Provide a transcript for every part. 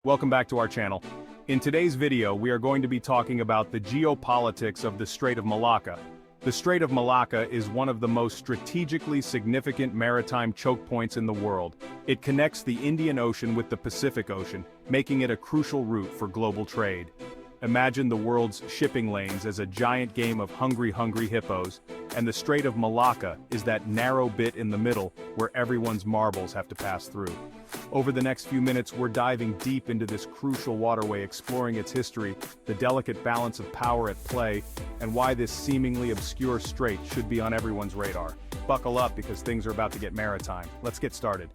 Welcome back to our channel. In today's video, we are going to be talking about the geopolitics of the Strait of Malacca. The Strait of Malacca is one of the most strategically significant maritime choke points in the world. It connects the Indian Ocean with the Pacific Ocean, making it a crucial route for global trade. Imagine the world's shipping lanes as a giant game of hungry hippos, and the Strait of Malacca is that narrow bit in the middle where everyone's marbles have to pass through. Over the next few minutes, we're diving deep into this crucial waterway, exploring its history, the delicate balance of power at play, and why this seemingly obscure strait should be on everyone's radar. Buckle up because things are about to get maritime. Let's get started.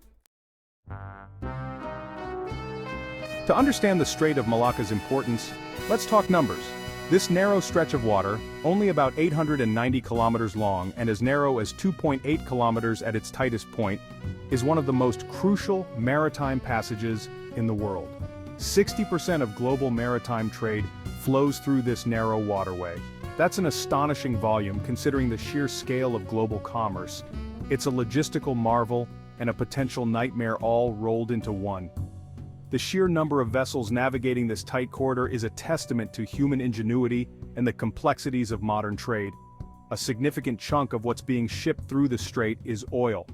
To understand the Strait of Malacca's importance, let's talk numbers. This narrow stretch of water, only about 890 kilometers long and as narrow as 2.8 kilometers at its tightest point, is one of the most crucial maritime passages in the world. 60% of global maritime trade flows through this narrow waterway. That's an astonishing volume considering the sheer scale of global commerce. It's a logistical marvel and a potential nightmare all rolled into one. The sheer number of vessels navigating this tight corridor is a testament to human ingenuity and the complexities of modern trade. A significant chunk of what's being shipped through the strait is oil.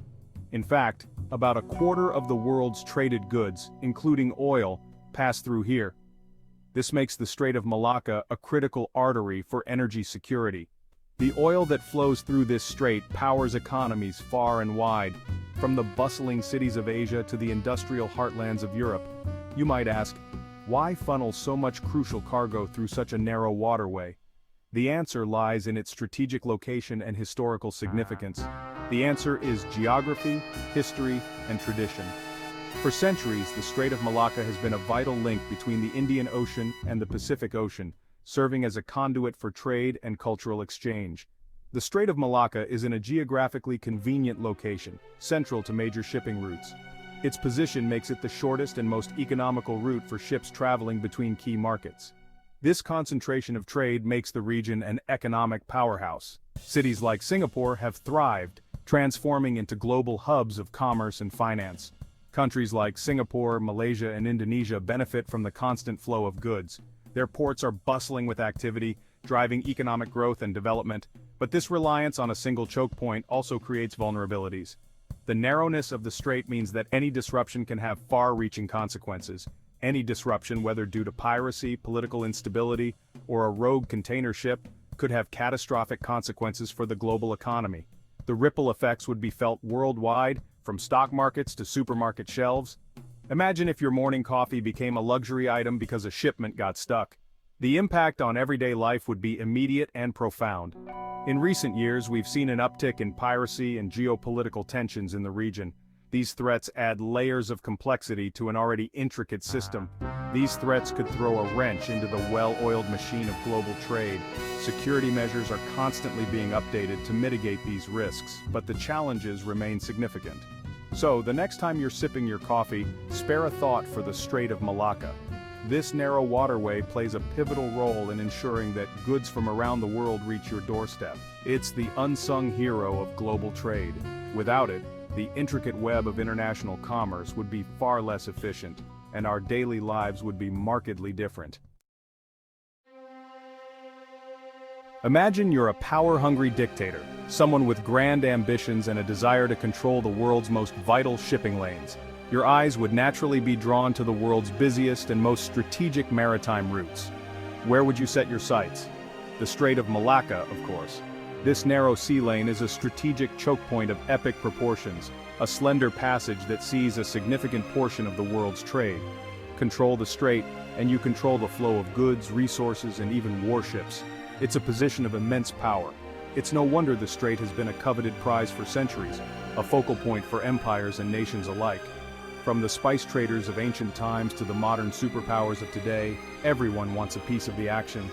In fact, about a quarter of the world's traded goods, including oil, pass through here. This makes the Strait of Malacca a critical artery for energy security. The oil that flows through this strait powers economies far and wide, from the bustling cities of Asia to the industrial heartlands of Europe. You might ask, why funnel so much crucial cargo through such a narrow waterway? The answer lies in its strategic location and historical significance. The answer is geography, history, and tradition. For centuries, the Strait of Malacca has been a vital link between the Indian Ocean and the Pacific Ocean, serving as a conduit for trade and cultural exchange. The Strait of Malacca is in a geographically convenient location, central to major shipping routes. Its position makes it the shortest and most economical route for ships traveling between key markets. This concentration of trade makes the region an economic powerhouse. Cities like Singapore have thrived, transforming into global hubs of commerce and finance. Countries like Singapore, Malaysia, and Indonesia benefit from the constant flow of goods. Their ports are bustling with activity, driving economic growth and development, but this reliance on a single choke point also creates vulnerabilities. The narrowness of the strait means that any disruption can have far-reaching consequences. Any disruption, whether due to piracy, political instability, or a rogue container ship, could have catastrophic consequences for the global economy. The ripple effects would be felt worldwide, from stock markets to supermarket shelves. Imagine if your morning coffee became a luxury item because a shipment got stuck. The impact on everyday life would be immediate and profound. In recent years, we've seen an uptick in piracy and geopolitical tensions in the region. These threats add layers of complexity to an already intricate system. These threats could throw a wrench into the well-oiled machine of global trade. Security measures are constantly being updated to mitigate these risks, but the challenges remain significant. So, the next time you're sipping your coffee, spare a thought for the Strait of Malacca. This narrow waterway plays a pivotal role in ensuring that goods from around the world reach your doorstep. It's the unsung hero of global trade. Without it, the intricate web of international commerce would be far less efficient, and our daily lives would be markedly different. Imagine you're a power-hungry dictator, someone with grand ambitions and a desire to control the world's most vital shipping lanes. Your eyes would naturally be drawn to the world's busiest and most strategic maritime routes. Where would you set your sights? The Strait of Malacca, of course. This narrow sea lane is a strategic choke point of epic proportions, a slender passage that sees a significant portion of the world's trade. Control the strait, and you control the flow of goods, resources, and even warships. It's a position of immense power. It's no wonder the strait has been a coveted prize for centuries, a focal point for empires and nations alike. From the spice traders of ancient times to the modern superpowers of today, everyone wants a piece of the action.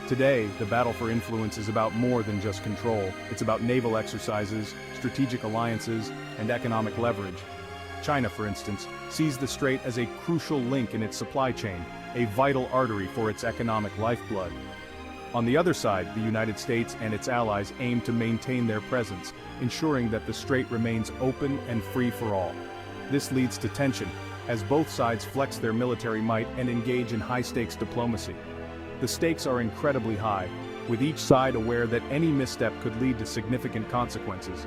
Today, the battle for influence is about more than just control. It's about naval exercises, strategic alliances, and economic leverage. China, for instance, sees the strait as a crucial link in its supply chain, a vital artery for its economic lifeblood. On the other side, the United States and its allies aim to maintain their presence, ensuring that the strait remains open and free for all. This leads to tension, as both sides flex their military might and engage in high-stakes diplomacy. The stakes are incredibly high, with each side aware that any misstep could lead to significant consequences.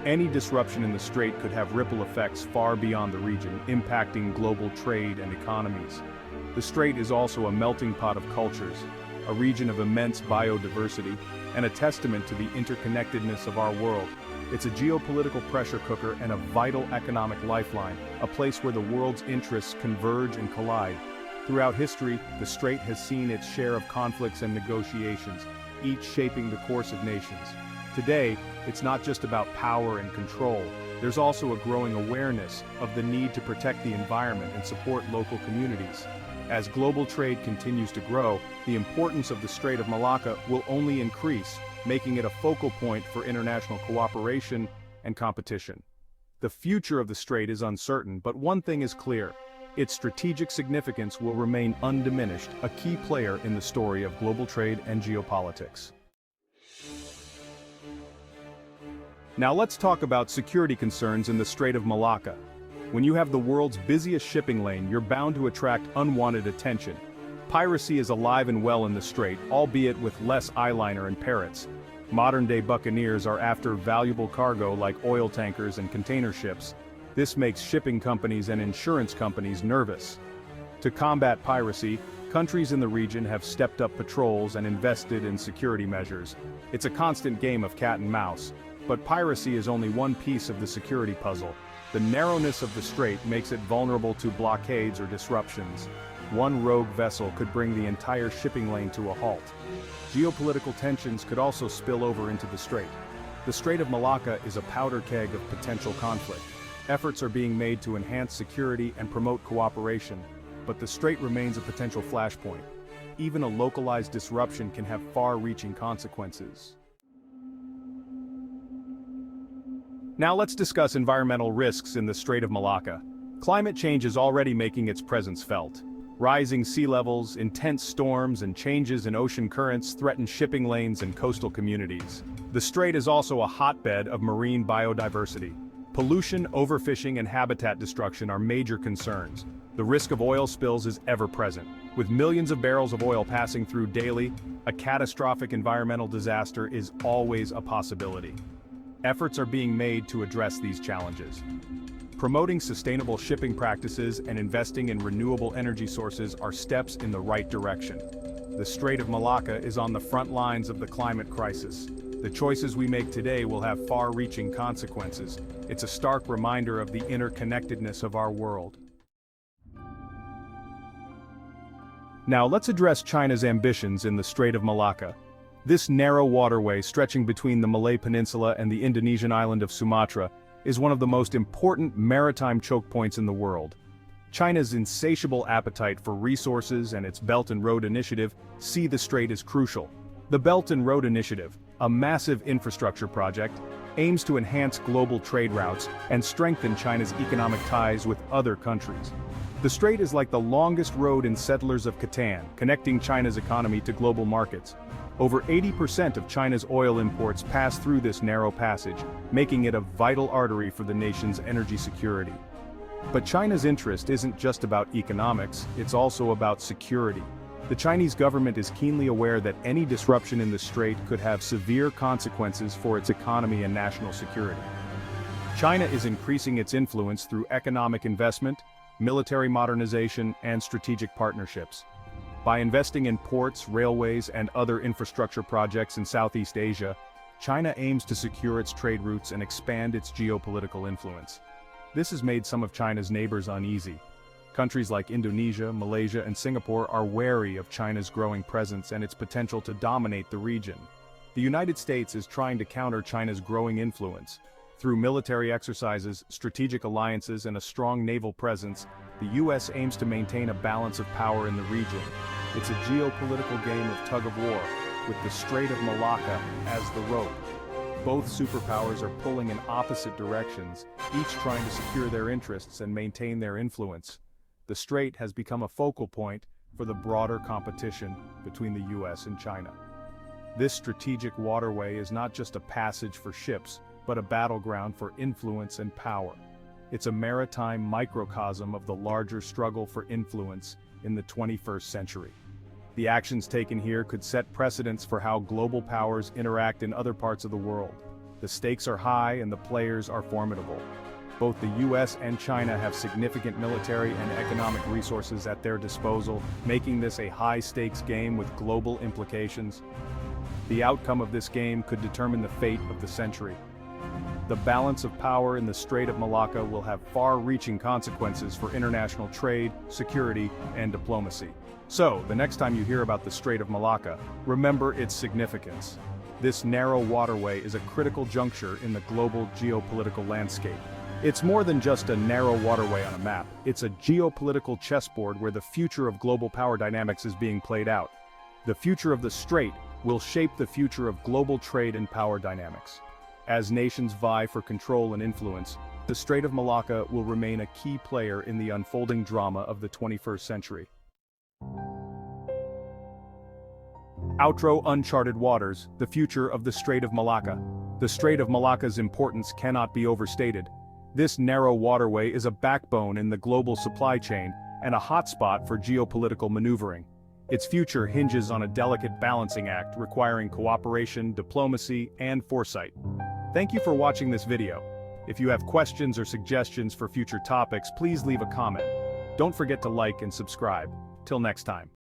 Any disruption in the strait could have ripple effects far beyond the region, impacting global trade and economies. The strait is also a melting pot of cultures, a region of immense biodiversity, and a testament to the interconnectedness of our world. It's a geopolitical pressure cooker and a vital economic lifeline, a place where the world's interests converge and collide. Throughout history, the strait has seen its share of conflicts and negotiations, each shaping the course of nations. Today, it's not just about power and control. There's also a growing awareness of the need to protect the environment and support local communities. As global trade continues to grow, the importance of the Strait of Malacca will only increase, making it a focal point for international cooperation and competition. The future of the strait is uncertain, but one thing is clear: its strategic significance will remain undiminished, a key player in the story of global trade and geopolitics. Now let's talk about security concerns in the Strait of Malacca. When you have the world's busiest shipping lane, you're bound to attract unwanted attention. Piracy is alive and well in the strait, albeit with less eyeliner and parrots. Modern-day buccaneers are after valuable cargo like oil tankers and container ships. This makes shipping companies and insurance companies nervous. To combat piracy, countries in the region have stepped up patrols and invested in security measures. It's a constant game of cat and mouse. But piracy is only one piece of the security puzzle. The narrowness of the strait makes it vulnerable to blockades or disruptions. One rogue vessel could bring the entire shipping lane to a halt. Geopolitical tensions could also spill over into the strait. The Strait of Malacca is a powder keg of potential conflict. Efforts are being made to enhance security and promote cooperation, but the strait remains a potential flashpoint. Even a localized disruption can have far-reaching consequences. Now let's discuss environmental risks in the Strait of Malacca. Climate change is already making its presence felt. Rising sea levels, intense storms, and changes in ocean currents threaten shipping lanes and coastal communities. The strait is also a hotbed of marine biodiversity. Pollution, overfishing, and habitat destruction are major concerns. The risk of oil spills is ever present. With millions of barrels of oil passing through daily, a catastrophic environmental disaster is always a possibility. Efforts are being made to address these challenges. Promoting sustainable shipping practices and investing in renewable energy sources are steps in the right direction. The Strait of Malacca is on the front lines of the climate crisis. The choices we make today will have far-reaching consequences. It's a stark reminder of the interconnectedness of our world. Now let's address China's ambitions in the Strait of Malacca. This narrow waterway stretching between the Malay Peninsula and the Indonesian island of Sumatra is one of the most important maritime choke points in the world. China's insatiable appetite for resources and its Belt and Road Initiative see the strait as crucial. The Belt and Road Initiative, a massive infrastructure project, aims to enhance global trade routes and strengthen China's economic ties with other countries. The strait is like the longest road in Settlers of Catan, connecting China's economy to global markets. Over 80% of China's oil imports pass through this narrow passage, making it a vital artery for the nation's energy security. But China's interest isn't just about economics, it's also about security. The Chinese government is keenly aware that any disruption in the strait could have severe consequences for its economy and national security. China is increasing its influence through economic investment, military modernization, and strategic partnerships. By investing in ports, railways, and other infrastructure projects in Southeast Asia, China aims to secure its trade routes and expand its geopolitical influence. This has made some of China's neighbors uneasy. Countries like Indonesia, Malaysia, and Singapore are wary of China's growing presence and its potential to dominate the region. The United States is trying to counter China's growing influence. Through military exercises, strategic alliances, and a strong naval presence, the U.S. aims to maintain a balance of power in the region. It's a geopolitical game of tug-of-war, with the Strait of Malacca as the rope. Both superpowers are pulling in opposite directions, each trying to secure their interests and maintain their influence. The strait has become a focal point for the broader competition between the U.S. and China. This strategic waterway is not just a passage for ships, but a battleground for influence and power. It's a maritime microcosm of the larger struggle for influence in the 21st century. The actions taken here could set precedents for how global powers interact in other parts of the world. The stakes are high and the players are formidable. Both the US and China have significant military and economic resources at their disposal, making this a high-stakes game with global implications. The outcome of this game could determine the fate of the century. The balance of power in the Strait of Malacca will have far-reaching consequences for international trade, security, and diplomacy. So, the next time you hear about the Strait of Malacca, remember its significance. This narrow waterway is a critical juncture in the global geopolitical landscape. It's more than just a narrow waterway on a map. It's a geopolitical chessboard where the future of global power dynamics is being played out. The future of the Strait will shape the future of global trade and power dynamics. As nations vie for control and influence, the Strait of Malacca will remain a key player in the unfolding drama of the 21st century. Outro: Uncharted Waters, the future of the Strait of Malacca. The Strait of Malacca's importance cannot be overstated. This narrow waterway is a backbone in the global supply chain and a hotspot for geopolitical maneuvering. Its future hinges on a delicate balancing act requiring cooperation, diplomacy, and foresight. Thank you for watching this video. If you have questions or suggestions for future topics, please leave a comment. Don't forget to like and subscribe. Till next time.